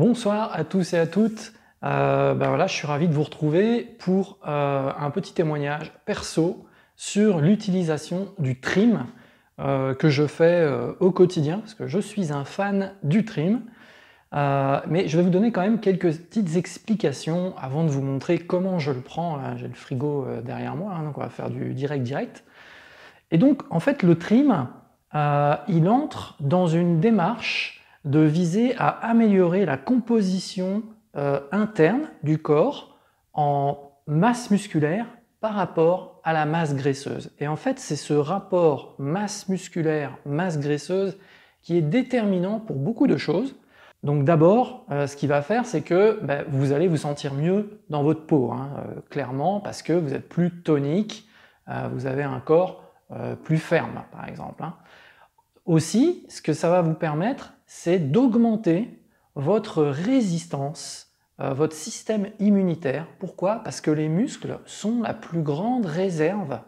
Bonsoir à tous et à toutes. Voilà, je suis ravi de vous retrouver pour un petit témoignage perso sur l'utilisation du trim que je fais au quotidien, parce que je suis un fan du trim. Mais je vais vous donner quand même quelques petites explications avant de vous montrer comment je le prends. J'ai le frigo derrière moi, donc on va faire du direct. Et donc, en fait, le trim, il entre dans une démarche de viser à améliorer la composition interne du corps en masse musculaire par rapport à la masse graisseuse. Et en fait, c'est ce rapport masse musculaire, masse graisseuse qui est déterminant pour beaucoup de choses. Donc d'abord, ce qu'il va faire, c'est que vous allez vous sentir mieux dans votre peau, clairement, parce que vous êtes plus tonique, vous avez un corps plus ferme, par exemple. Aussi, ce que ça va vous permettre, c'est d'augmenter votre résistance, votre système immunitaire. Pourquoi? Parce que les muscles sont la plus grande réserve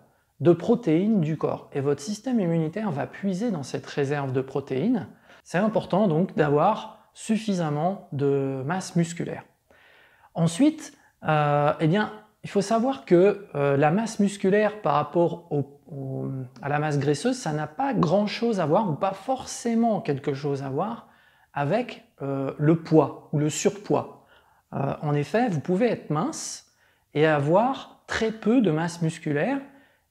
de protéines du corps. Et votre système immunitaire va puiser dans cette réserve de protéines. C'est important donc d'avoir suffisamment de masse musculaire. Ensuite, il faut savoir que la masse musculaire par rapport à la masse graisseuse, ça n'a pas grand-chose à voir, ou pas forcément quelque chose à voir, avec le poids ou le surpoids. En effet, vous pouvez être mince et avoir très peu de masse musculaire,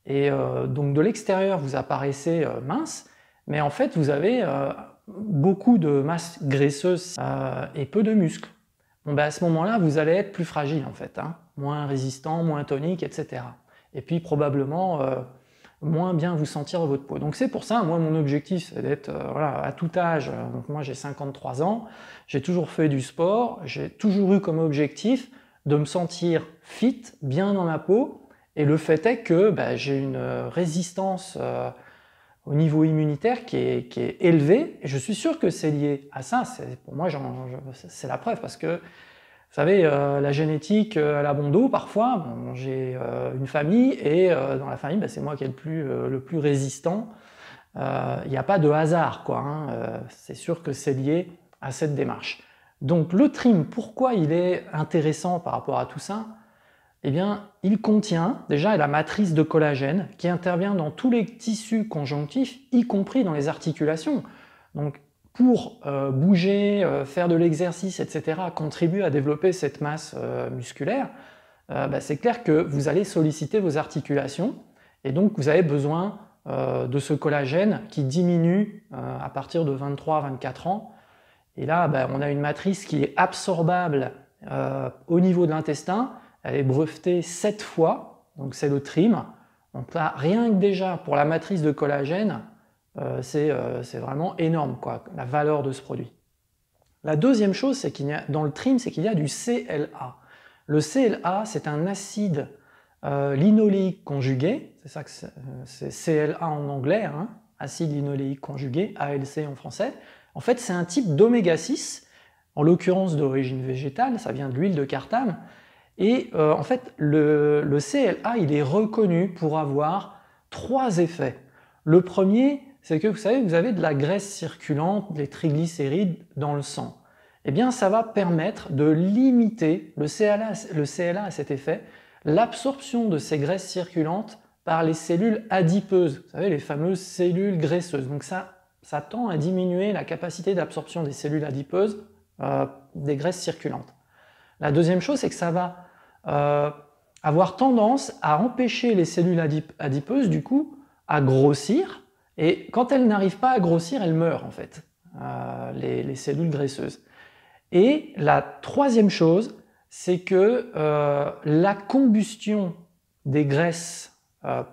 et donc de l'extérieur vous apparaissez mince, mais en fait vous avez beaucoup de masse graisseuse et peu de muscles. À ce moment-là, vous allez être plus fragile en fait, moins résistant, moins tonique, etc. Et puis probablement moins bien vous sentir dans votre peau. Donc c'est pour ça, moi mon objectif c'est d'être à tout âge, donc moi j'ai 53 ans, j'ai toujours fait du sport, j'ai toujours eu comme objectif de me sentir fit, bien dans ma peau, et le fait est que j'ai une résistance au niveau immunitaire qui est élevé, et je suis sûr que c'est lié à ça. Pour moi, c'est la preuve, parce que, vous savez, la génétique elle a bon dos parfois. J'ai une famille, et dans la famille, c'est moi qui est le plus résistant. Il n'y a pas de hasard, quoi. C'est sûr que c'est lié à cette démarche. Donc le trim, pourquoi il est intéressant par rapport à tout ça? Eh bien, il contient déjà la matrice de collagène qui intervient dans tous les tissus conjonctifs, y compris dans les articulations. Donc, pour bouger, faire de l'exercice, etc., contribuer à développer cette masse musculaire, c'est clair que vous allez solliciter vos articulations, et donc vous avez besoin de ce collagène qui diminue à partir de 23-24 ans. Et là, on a une matrice qui est absorbable au niveau de l'intestin. Elle est brevetée 7 fois, donc c'est le trim. Donc là, rien que déjà pour la matrice de collagène, c'est vraiment énorme, quoi, la valeur de ce produit. La deuxième chose dans le trim, c'est qu'il y a du CLA. Le CLA, c'est un acide linoléique conjugué, c'est ça que c'est CLA en anglais, acide linoléique conjugué, ALC en français. En fait, c'est un type d'oméga 6, en l'occurrence d'origine végétale, ça vient de l'huile de cartame. Et en fait, le CLA, il est reconnu pour avoir 3 effets. Le premier, c'est que vous savez, vous avez de la graisse circulante, des triglycérides dans le sang. Eh bien, ça va permettre de limiter, le CLA a cet effet, l'absorption de ces graisses circulantes par les cellules adipeuses, vous savez, les fameuses cellules graisseuses. Donc ça tend à diminuer la capacité d'absorption des cellules adipeuses des graisses circulantes. La deuxième chose, c'est que ça va avoir tendance à empêcher les cellules adipeuses, du coup, à grossir, et quand elles n'arrivent pas à grossir, elles meurent, en fait, les cellules graisseuses. Et la troisième chose, c'est que la combustion des graisses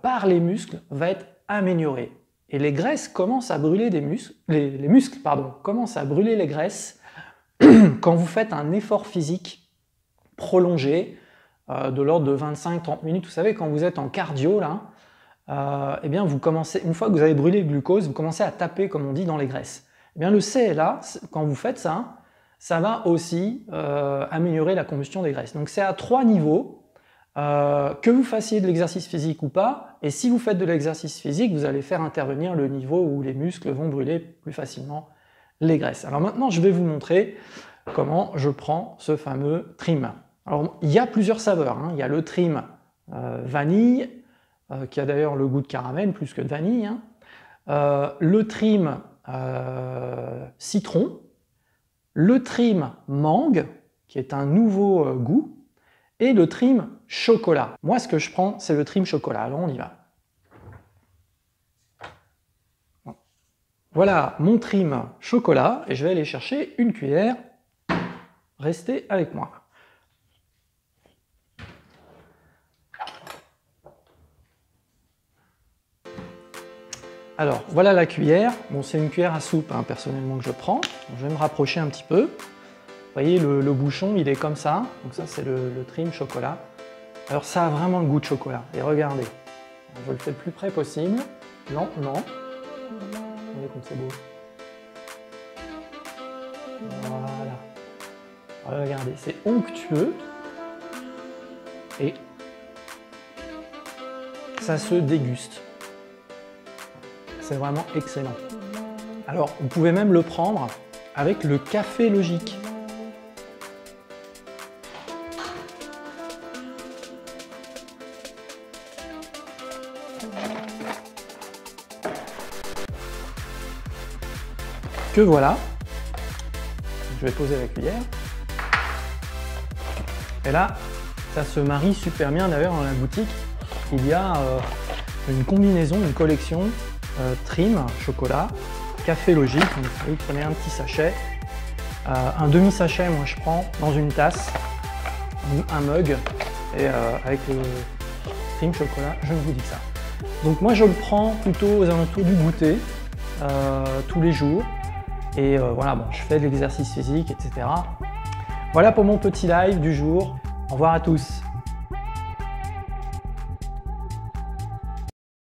par les muscles va être améliorée. Et les graisses commencent à brûler les muscles commencent à brûler les graisses quand vous faites un effort physique prolongé de l'ordre de 25-30 minutes. Vous savez, quand vous êtes en cardio, là, eh bien vous commencez, une fois que vous avez brûlé le glucose, vous commencez à taper, comme on dit, dans les graisses. Eh bien le CLA, quand vous faites ça, ça va aussi améliorer la combustion des graisses. Donc c'est à 3 niveaux, que vous fassiez de l'exercice physique ou pas, et si vous faites de l'exercice physique, vous allez faire intervenir le niveau où les muscles vont brûler plus facilement les graisses. Alors maintenant, je vais vous montrer comment je prends ce fameux trim. Alors, il y a plusieurs saveurs, hein. Il y a le trim vanille, qui a d'ailleurs le goût de caramel plus que de vanille, hein. Le trim citron, le trim mangue, qui est un nouveau goût, et le trim chocolat. Moi, ce que je prends, c'est le trim chocolat. Alors, on y va. Voilà mon trim chocolat, et je vais aller chercher une cuillère. Restez avec moi. Alors, voilà la cuillère. Bon, c'est une cuillère à soupe, hein, personnellement, que je prends. Je vais me rapprocher un petit peu. Vous voyez, le bouchon, il est comme ça. Donc ça, c'est le trim chocolat. Alors, ça a vraiment le goût de chocolat. Et regardez, je le fais le plus près possible. Non, non. Regardez comme c'est beau. Voilà. Regardez, c'est onctueux. Et ça se déguste. C'est vraiment excellent. Alors, vous pouvez même le prendre avec le café logique. Que voilà. Je vais poser la cuillère. Et là, ça se marie super bien. D'ailleurs, dans la boutique, il y a une combinaison, une collection trim, chocolat, café logique. Donc, vous prenez un petit sachet, un demi-sachet, moi je prends dans une tasse, un mug, et avec le trim chocolat, je ne vous dis que ça. Donc moi je le prends plutôt aux alentours du goûter, tous les jours, et voilà, bon, je fais de l'exercice physique, etc. Voilà pour mon petit live du jour. Au revoir à tous.